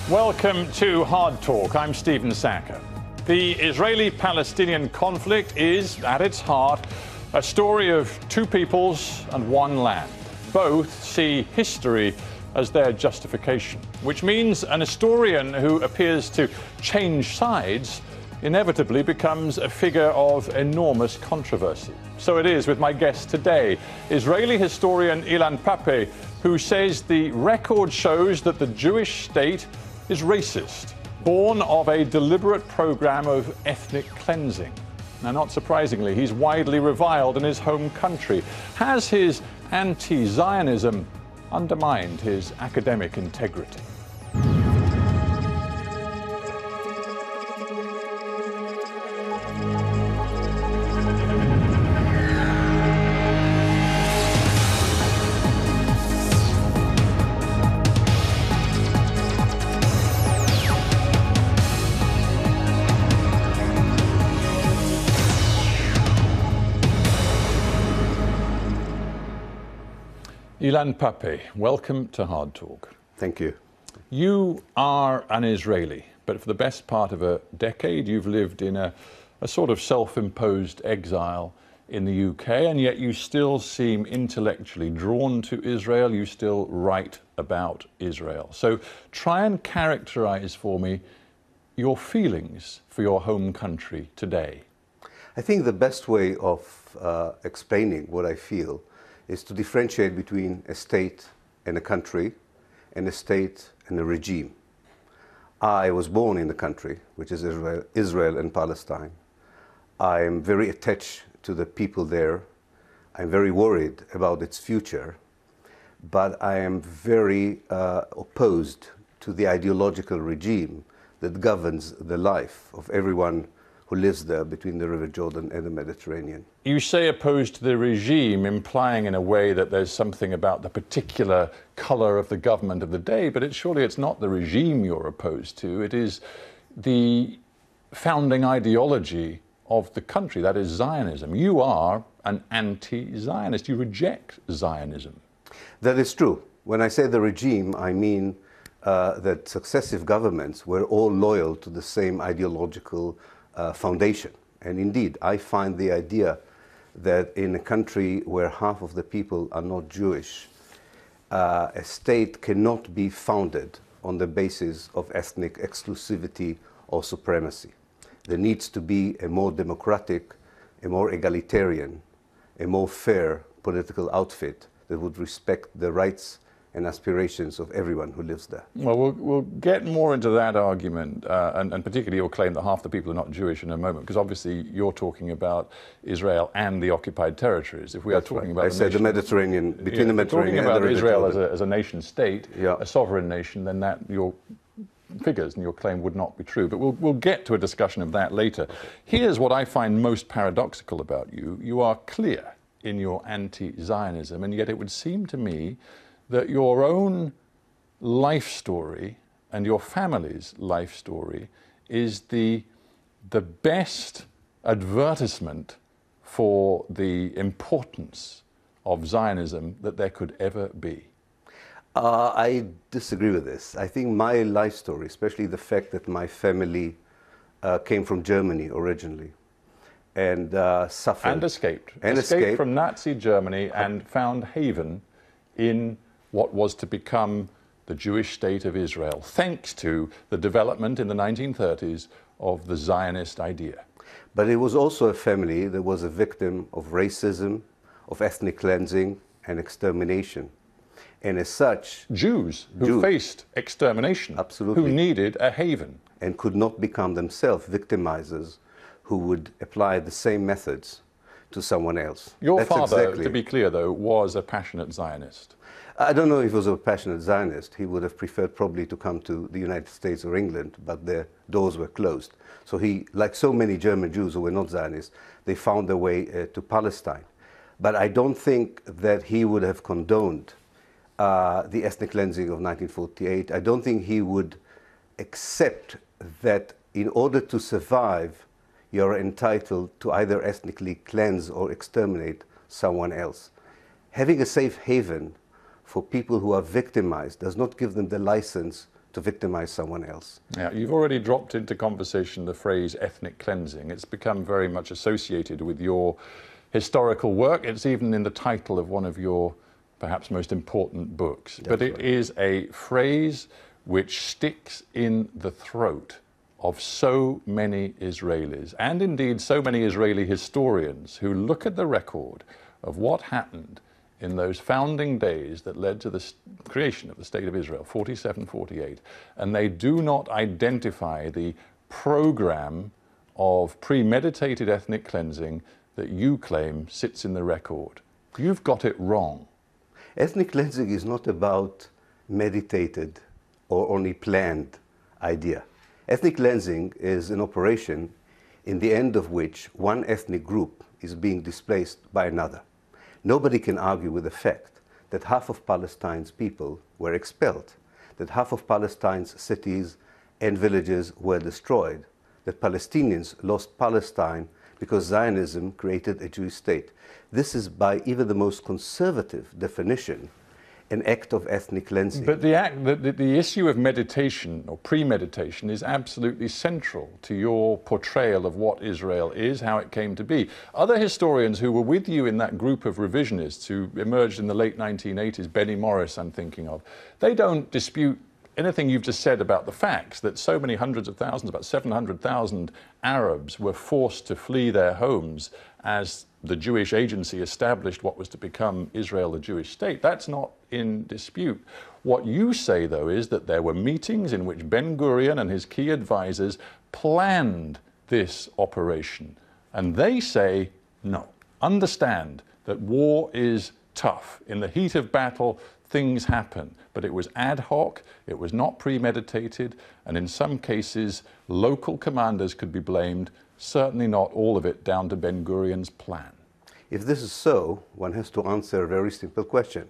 Welcome to Hard Talk. I'm Stephen Sacker. The Israeli-Palestinian conflict is, at its heart, a story of two peoples and one land. Both see history as their justification, which means an historian who appears to change sides inevitably becomes a figure of enormous controversy. So it is with my guest today, Israeli historian Ilan Pappe, who says the record shows that the Jewish state is racist, born of a deliberate program of ethnic cleansing. Now, not surprisingly, he's widely reviled in his home country. Has his anti-Zionism undermined his academic integrity? Ilan Pappe, welcome to Hard Talk. Thank you. You are an Israeli, but for the best part of a decade you've lived in a sort of self-imposed exile in the UK, and yet you still seem intellectually drawn to Israel. You still write about Israel. So try and characterize for me your feelings for your home country today. I think the best way of explaining what I feel is to differentiate between a state and a country, and a state and a regime. I was born in the country, which is Israel and Palestine. I am very attached to the people there. I'm very worried about its future, but I am very opposed to the ideological regime that governs the life of everyone who lives there between the River Jordan and the Mediterranean. You say opposed to the regime, implying in a way that there's something about the particular colour of the government of the day, but surely it's not the regime you're opposed to, it is the founding ideology of the country, that is Zionism. You are an anti-Zionist, you reject Zionism. That is true. When I say the regime, I mean that successive governments were all loyal to the same ideological foundation. And indeed, I find the idea that in a country where half of the people are not Jewish, a state cannot be founded on the basis of ethnic exclusivity or supremacy. There needs to be a more democratic, a more egalitarian, a more fair political outfit that would respect the rights and aspirations of everyone who lives there. Well, we'll get more into that argument, and particularly your claim that half the people are not Jewish in a moment, because obviously you're talking about Israel and the occupied territories. If we are talking about the Mediterranean, between the Mediterranean and the River Israel Jordan as a nation state, a sovereign nation, then that your figures and your claim would not be true. But we'll get to a discussion of that later. Okay. Here's what I find most paradoxical about you. You are clear in your anti-Zionism, and yet it would seem to me that your own life story and your family's life story is the best advertisement for the importance of Zionism that there could ever be. I disagree with this. I think my life story, especially the fact that my family came from Germany originally and suffered. And escaped. Escaped from Nazi Germany and found haven in what was to become the Jewish state of Israel, thanks to the development in the 1930s of the Zionist idea. But it was also a family that was a victim of racism, of ethnic cleansing and extermination. And as such, Jews who faced extermination, absolutely, who needed a haven. And could not become themselves victimizers who would apply the same methods to someone else. Your father, to be clear though, was a passionate Zionist. I don't know if he was a passionate Zionist. He would have preferred probably to come to the United States or England, but their doors were closed. So he, like so many German Jews who were not Zionists, they found their way to Palestine. But I don't think that he would have condoned the ethnic cleansing of 1948. I don't think he would accept that in order to survive, you're entitled to either ethnically cleanse or exterminate someone else. Having a safe haven for people who are victimized does not give them the license to victimize someone else. Yeah, you've already dropped into conversation the phrase ethnic cleansing. It's become very much associated with your historical work. It's even in the title of one of your perhaps most important books. But it is a phrase which sticks in the throat of so many Israelis, and indeed so many Israeli historians who look at the record of what happened in those founding days that led to the creation of the State of Israel, 47-48, and they do not identify the program of premeditated ethnic cleansing that you claim sits in the record. You've got it wrong. Ethnic cleansing is not about meditated or only planned idea. Ethnic cleansing is an operation in the end of which one ethnic group is being displaced by another. Nobody can argue with the fact that half of Palestine's people were expelled, that half of Palestine's cities and villages were destroyed, that Palestinians lost Palestine because Zionism created a Jewish state. This is, by even the most conservative definition, an act of ethnic cleansing. But the issue of meditation or premeditation is absolutely central to your portrayal of what Israel is, how it came to be. Other historians who were with you in that group of revisionists who emerged in the late 1980s, Benny Morris I'm thinking of, they don't dispute anything you've just said about the facts that so many hundreds of thousands, about 700,000 Arabs were forced to flee their homes as the Jewish agency established what was to become Israel, the Jewish state. That's not in dispute. What you say, though, is that there were meetings in which Ben-Gurion and his key advisors planned this operation. And they say, no, understand that war is tough. In the heat of battle, things happen. But it was ad hoc, it was not premeditated, and in some cases, local commanders could be blamed, certainly not all of it down to Ben-Gurion's plan. If this is so, one has to answer a very simple question.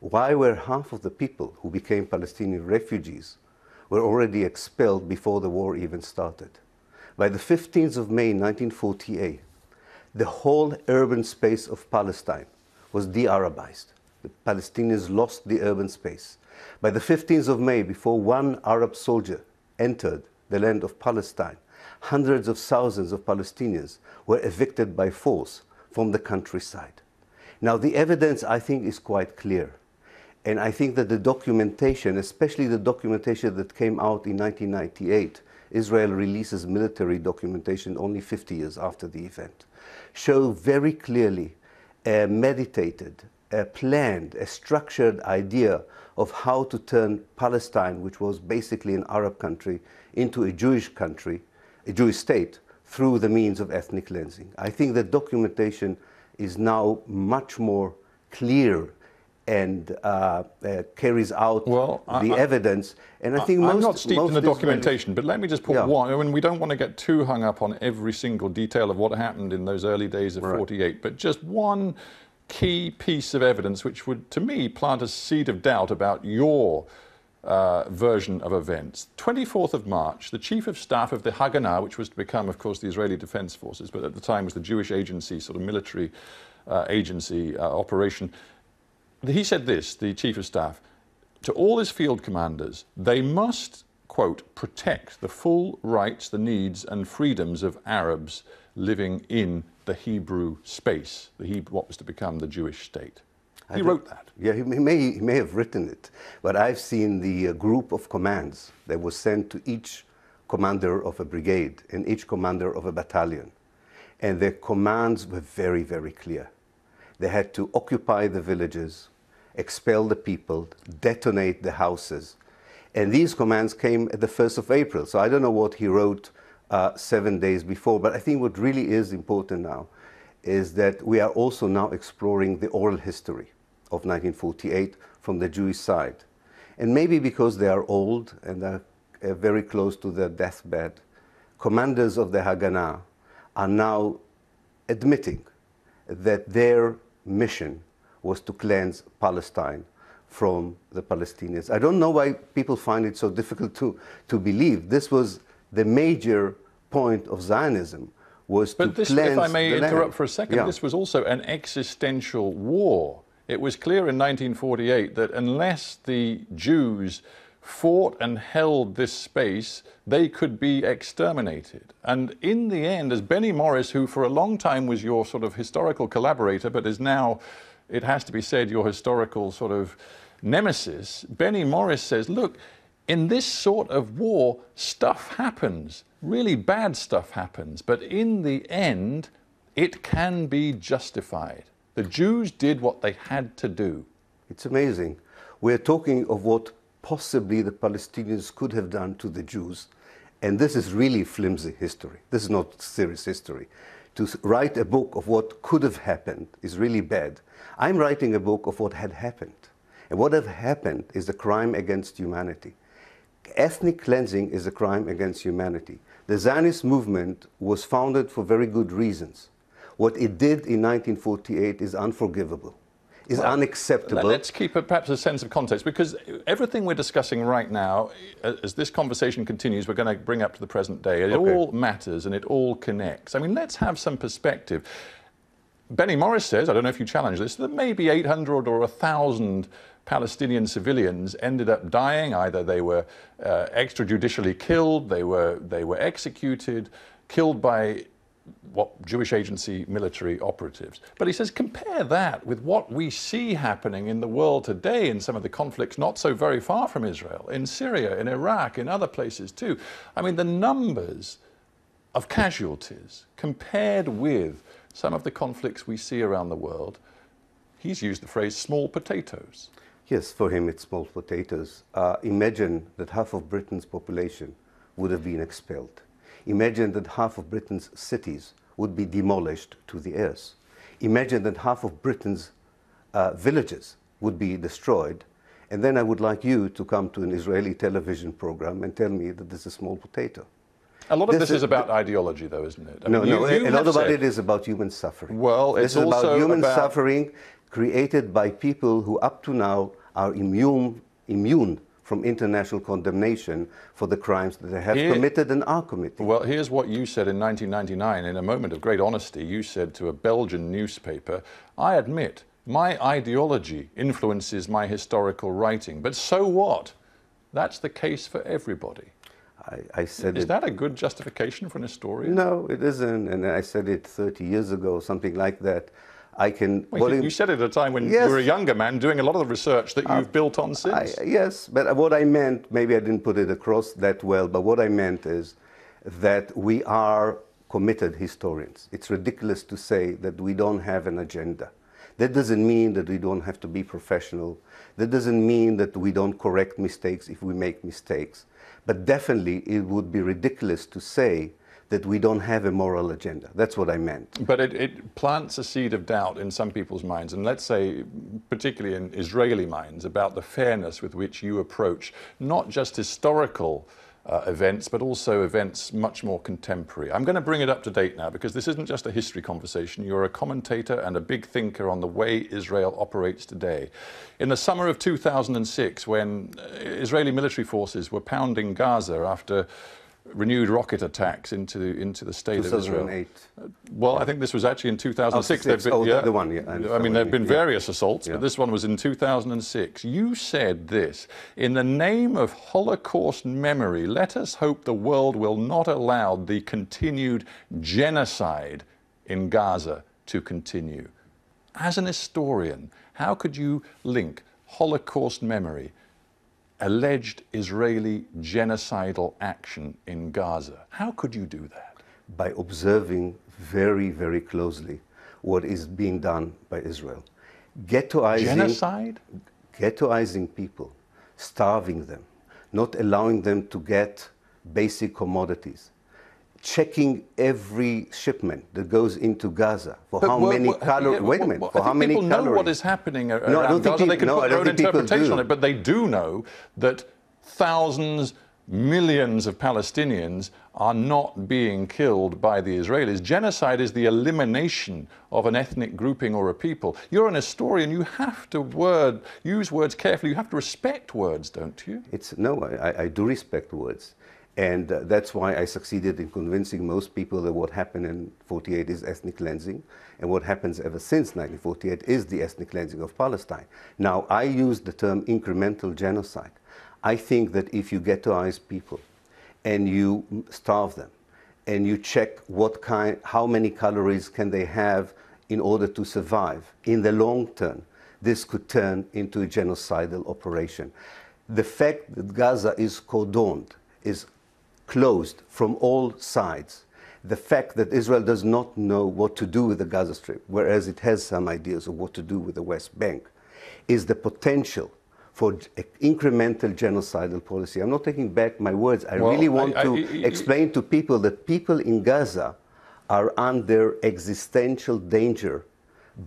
Why were half of the people who became Palestinian refugees were already expelled before the war even started? By the 15th of May 1948, the whole urban space of Palestine was de-Arabized. The Palestinians lost the urban space. By the 15th of May, before one Arab soldier entered the land of Palestine, hundreds of thousands of Palestinians were evicted by force from the countryside. Now, the evidence, I think, is quite clear. And I think that the documentation, especially the documentation that came out in 1998, Israel releases military documentation only 50 years after the event, show very clearly a meditated, a planned, a structured idea of how to turn Palestine, which was basically an Arab country, into a Jewish country, a Jewish state, through the means of ethnic cleansing. I think that documentation is now much more clear and carries out the evidence. And I think I'm not steeped in the documentation, but let me just put one. I mean, we don't want to get too hung up on every single detail of what happened in those early days of 48, but just one key piece of evidence which would, to me, plant a seed of doubt about your version of events. 24th of March, the Chief of Staff of the Haganah, which was to become, of course, the Israeli Defense Forces, but at the time was the Jewish agency, sort of military agency operation, he said this, the Chief of Staff, to all his field commanders, they must, quote, protect the full rights, the needs and freedoms of Arabs living in the Hebrew space, what was to become the Jewish state. He wrote that. Yeah, he may have written it, but I've seen the group of commands that was sent to each commander of a brigade and each commander of a battalion. And their commands were very, very clear. They had to occupy the villages, expel the people, detonate the houses. And these commands came at the 1st of April. So I don't know what he wrote 7 days before, but I think what really is important now is that we are also now exploring the oral history of 1948 from the Jewish side. And maybe because they are old and are very close to their deathbed, commanders of the Haganah are now admitting that their mission was to cleanse Palestine from the Palestinians. I don't know why people find it so difficult to believe. This was the major point of Zionism, was to cleanse the land. If I may interrupt for a second, this was also an existential war. It was clear in 1948 that unless the Jews fought and held this space, they could be exterminated. And in the end, as Benny Morris, who for a long time was your sort of historical collaborator, but is now, it has to be said, your historical sort of nemesis, Benny Morris says, look, in this sort of war, stuff happens, really bad stuff happens, but in the end, it can be justified. The Jews did what they had to do. It's amazing. We're talking of what possibly the Palestinians could have done to the Jews, and this is really flimsy history. This is not serious history. To write a book of what could have happened is really bad. I'm writing a book of what had happened, and what had happened is a crime against humanity. Ethnic cleansing is a crime against humanity. The Zionist movement was founded for very good reasons. What it did in 1948 is unforgivable, is unacceptable. Let's keep perhaps a sense of context, because everything we're discussing right now, as this conversation continues, we're going to bring up to the present day. It all matters and it all connects. I mean, let's have some perspective. Benny Morris says, I don't know if you challenge this, that maybe 800 or 1,000 Palestinian civilians ended up dying. Either they were extrajudicially killed, they were executed, killed by what Jewish agency military operatives. But he says, compare that with what we see happening in the world today in some of the conflicts not so very far from Israel, in Syria, in Iraq, in other places too. I mean, the numbers of casualties compared with some of the conflicts we see around the world, he's used the phrase small potatoes. Yes, for him it's small potatoes. Imagine that half of Britain's population would have been expelled. Imagine that half of Britain's cities would be demolished to the earth. Imagine that half of Britain's villages would be destroyed. And then I would like you to come to an Israeli television program and tell me that this is a small potato. A lot of this is about ideology, though, isn't it? A lot about it is about human suffering. Well, this is about human suffering created by people who up to now are immune from international condemnation for the crimes that they have committed and are committing. Well, here's what you said in 1999. In a moment of great honesty, you said to a Belgian newspaper, I admit, my ideology influences my historical writing, but so what? That's the case for everybody. I said Is that a good justification for an historian? No, it isn't, and I said it 30 years ago, something like that. You said it at a time when you were a younger man doing a lot of the research that you've built on since. Yes, but what I meant, maybe I didn't put it across that well, but what I meant is that we are committed historians. It's ridiculous to say that we don't have an agenda. That doesn't mean that we don't have to be professional. That doesn't mean that we don't correct mistakes if we make mistakes. But definitely it would be ridiculous to say that we don't have a moral agenda. That's what I meant. But it plants a seed of doubt in some people's minds, and let's say particularly in Israeli minds, about the fairness with which you approach not just historical events, but also events much more contemporary. I'm going to bring it up to date now, because this isn't just a history conversation. You're a commentator and a big thinker on the way Israel operates today. In the summer of 2006, when Israeli military forces were pounding Gaza after renewed rocket attacks into the state of Israel. 2008. Well, I think this was actually in 2006. I mean, there have been various assaults, but this one was in 2006. You said this, in the name of Holocaust memory, let us hope the world will not allow the continued genocide in Gaza to continue. As an historian, how could you link Holocaust memory, alleged Israeli genocidal action in Gaza? How could you do that? By observing very, very closely what is being done by Israel. Genocide? Ghettoizing people, starving them, not allowing them to get basic commodities, checking every shipment that goes into Gaza for how many calories. Wait a minute. For how many calories? People know what is happening around Gaza. They can put their own interpretation on it, but they do know that thousands, millions of Palestinians are not being killed by the Israelis. Genocide is the elimination of an ethnic grouping or a people. You're an historian. You have to use words carefully. You have to respect words, don't you? I do respect words. And that's why I succeeded in convincing most people that what happened in 48 is ethnic cleansing, and what happens ever since 1948 is the ethnic cleansing of Palestine. Now, I use the term incremental genocide. I think that if you ghettoize people and you starve them and you check how many calories can they have in order to survive, in the long term, this could turn into a genocidal operation. The fact that Gaza is cordoned, is closed from all sides, the fact that Israel does not know what to do with the Gaza Strip, whereas it has some ideas of what to do with the West Bank, is the potential for incremental genocidal policy. I'm not taking back my words. I really want to explain to people that people in Gaza are under existential danger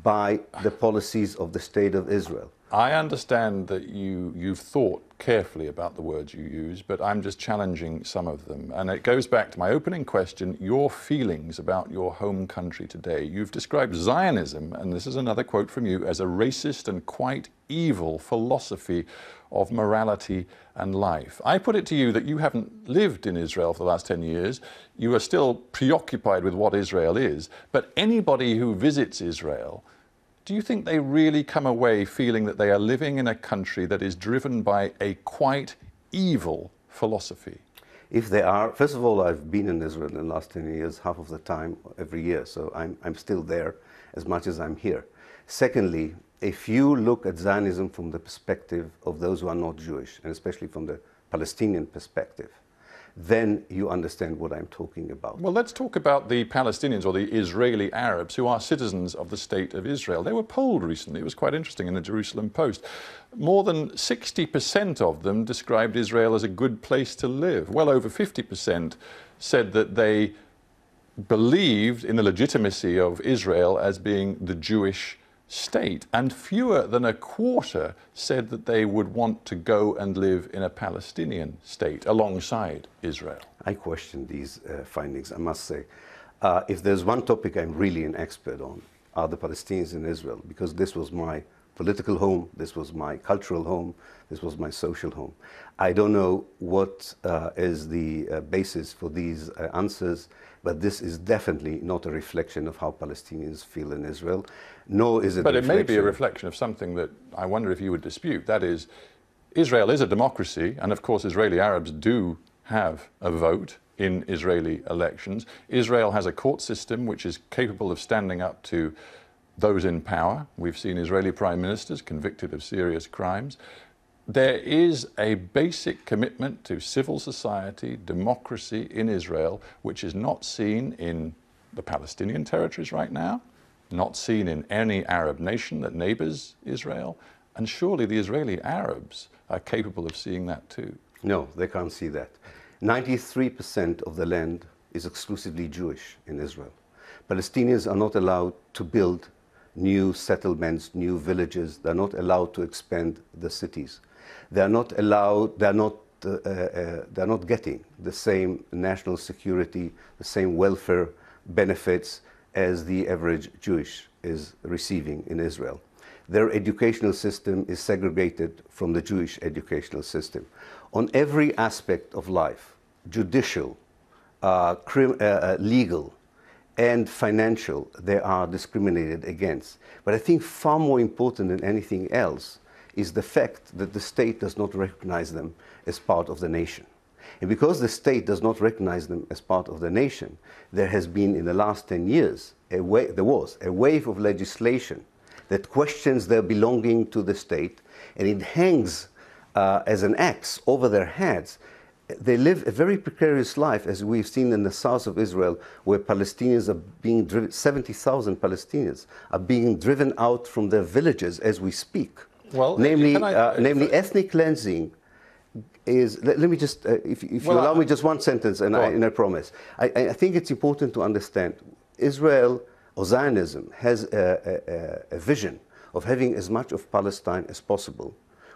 by the policies of the State of Israel. I understand that you've thought carefully about the words you use, but I'm just challenging some of them. And it goes back to my opening question, your feelings about your home country today. You've described Zionism, and this is another quote from you, as a racist and quite evil philosophy of morality and life. I put it to you that you haven't lived in Israel for the last 10 years. You are still preoccupied with what Israel is, but anybody who visits Israel, do you think they really come away feeling that they are living in a country that is driven by a quite evil philosophy? If they are, first of all, I've been in Israel in the last 10 years, half of the time, every year, so I'm still there as much as I'm here. Secondly, if you look at Zionism from the perspective of those who are not Jewish, and especially from the Palestinian perspective, then you understand what I'm talking about. Well, let's talk about the Palestinians or the Israeli Arabs who are citizens of the State of Israel. They were polled recently. It was quite interesting in the Jerusalem Post. More than 60% of them described Israel as a good place to live. Well over 50% said that they believed in the legitimacy of Israel as being the Jewish state, and fewer than a quarter said that they would want to go and live in a Palestinian state alongside Israel. I question these findings, I must say. If there's one topic I'm really an expert on, are the Palestinians in Israel, because this was my political home, this was my cultural home, this was my social home. I don't know what is the basis for these answers, but this is definitely not a reflection of how Palestinians feel in Israel, nor is it But it may be a reflection of something that I wonder if you would dispute. That is, Israel is a democracy, and of course Israeli Arabs do have a vote in Israeli elections. Israel has a court system which is capable of standing up to those in power. We've seen Israeli prime ministers convicted of serious crimes. There is a basic commitment to civil society, democracy in Israel, which is not seen in the Palestinian territories right now, not seen in any Arab nation that neighbors Israel, and surely the Israeli Arabs are capable of seeing that too. No, they can't see that. 93% of the land is exclusively Jewish in Israel. Palestinians are not allowed to build new settlements, new villages. They're not allowed to expand the cities. They're not allowed, they're not getting the same national security, the same welfare benefits as the average Jewish is receiving in Israel. Their educational system is segregated from the Jewish educational system. On every aspect of life, judicial, legal, and financial, they are discriminated against. But I think far more important than anything else is the fact that the state does not recognize them as part of the nation. And because the state does not recognize them as part of the nation, there has been in the last 10 years, there was a wave of legislation that questions their belonging to the state, and it hangs as an axe over their heads. They live a very precarious life, as we've seen in the south of Israel, where Palestinians are being driven, 70,000 Palestinians are being driven out from their villages as we speak. Well, namely ethnic cleansing is, let me just, if you allow me just one sentence, and I promise. I think it's important to understand, Israel or Zionism has a vision of having as much of Palestine as possible,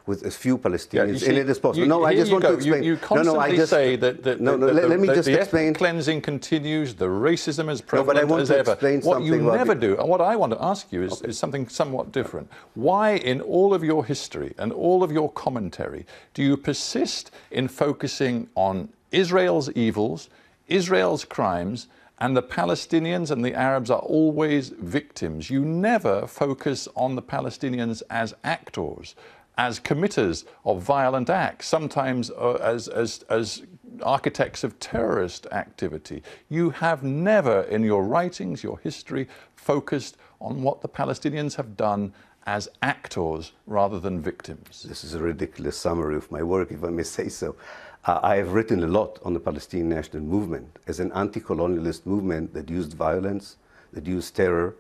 with as few Palestinians in it as possible. No, I just want to explain. You constantly say that the ethnic cleansing continues, the racism is prevalent as ever. What you never do, and what I want to ask you is something somewhat different. Why, in all of your history and all of your commentary, do you persist in focusing on Israel's evils, Israel's crimes, and the Palestinians and the Arabs are always victims? You never focus on the Palestinians as actors, as committers of violent acts, sometimes as architects of terrorist activity. You have never, in your writings, your history, focused on what the Palestinians have done as actors rather than victims. This is a ridiculous summary of my work, if I may say so. I have written a lot on the Palestinian national movement as an anti-colonialist movement that used violence, that used terror.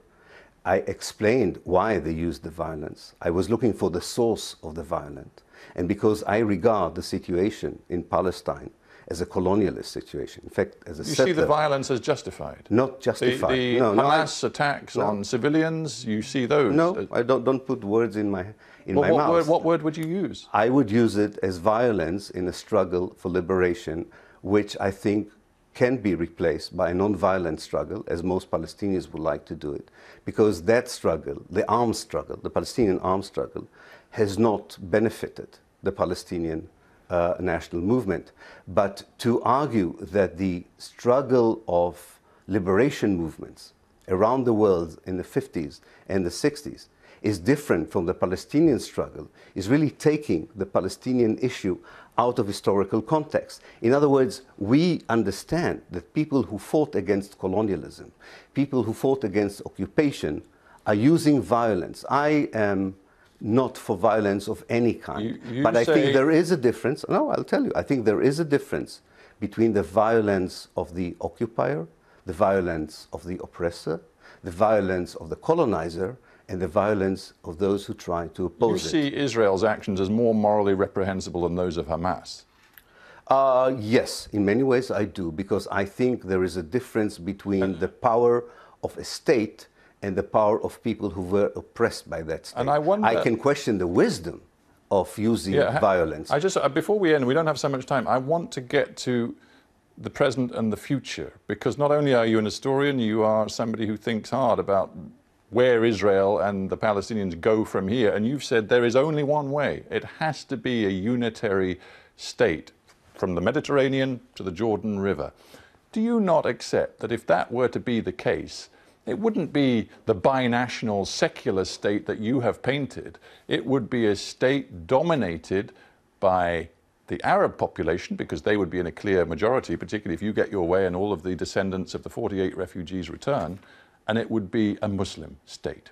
I explained why they used the violence. I was looking for the source of the violence. And because I regard the situation in Palestine as a colonialist situation, in fact, as a settler. You see the violence as justified? Not justified. The Hamas attacks on civilians, you see those? No, I don't put words in my mouth. What word would you use? I would use it as violence in a struggle for liberation, which I think can be replaced by a non-violent struggle, as most Palestinians would like to do it, because that struggle, the armed struggle, the Palestinian armed struggle, has not benefited the Palestinian national movement. But to argue that the struggle of liberation movements around the world in the 50s and the 60s is different from the Palestinian struggle is really taking the Palestinian issue out of historical context. In other words, we understand that people who fought against colonialism, people who fought against occupation, are using violence. I am not for violence of any kind. But I think there is a difference. No, I'll tell you. I think there is a difference between the violence of the occupier, the violence of the oppressor, the violence of the colonizer, and the violence of those who try to oppose it. You see Israel's actions as more morally reprehensible than those of Hamas? Yes, in many ways I do, because I think there is a difference between the power of a state and the power of people who were oppressed by that state. And I can question the wisdom of using violence. Before we end, we don't have so much time. I want to get to the present and the future, because not only are you an historian, you are somebody who thinks hard about where Israel and the Palestinians go from here. And you've said there is only one way. It has to be a unitary state from the Mediterranean to the Jordan River. Do you not accept that if that were to be the case, it wouldn't be the binational secular state that you have painted? It would be a state dominated by the Arab population, because they would be in a clear majority, particularly if you get your way and all of the descendants of the 48 refugees return, and it would be a Muslim state.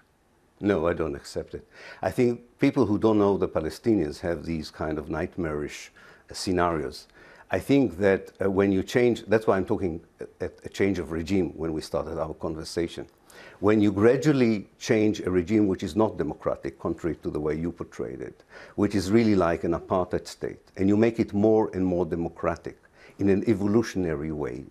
No, I don't accept it. I think people who don't know the Palestinians have these kind of nightmarish scenarios. I think that when you change, that's why I'm talking a change of regime when we started our conversation. When you gradually change a regime which is not democratic, contrary to the way you portrayed it, which is really like an apartheid state, and you make it more and more democratic in an evolutionary way,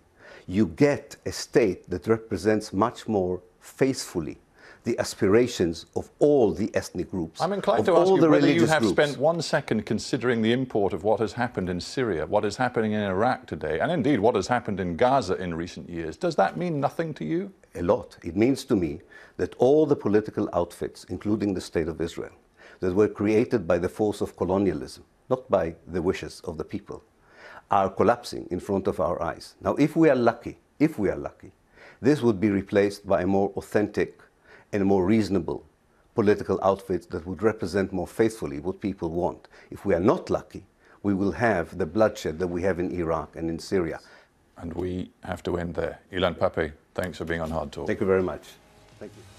you get a state that represents much more faithfully the aspirations of all the ethnic groups. I'm inclined to ask you whether you have spent 1 second considering the import of what has happened in Syria, what is happening in Iraq today, and indeed what has happened in Gaza in recent years. Does that mean nothing to you? A lot. It means to me that all the political outfits, including the State of Israel, that were created by the force of colonialism, not by the wishes of the people, are collapsing in front of our eyes. Now, if we are lucky, this would be replaced by a more authentic and a more reasonable political outfit that would represent more faithfully what people want. If we are not lucky, we will have the bloodshed that we have in Iraq and in Syria. And we have to end there. Ilan Pappe, thanks for being on Hard Talk. Thank you very much. Thank you.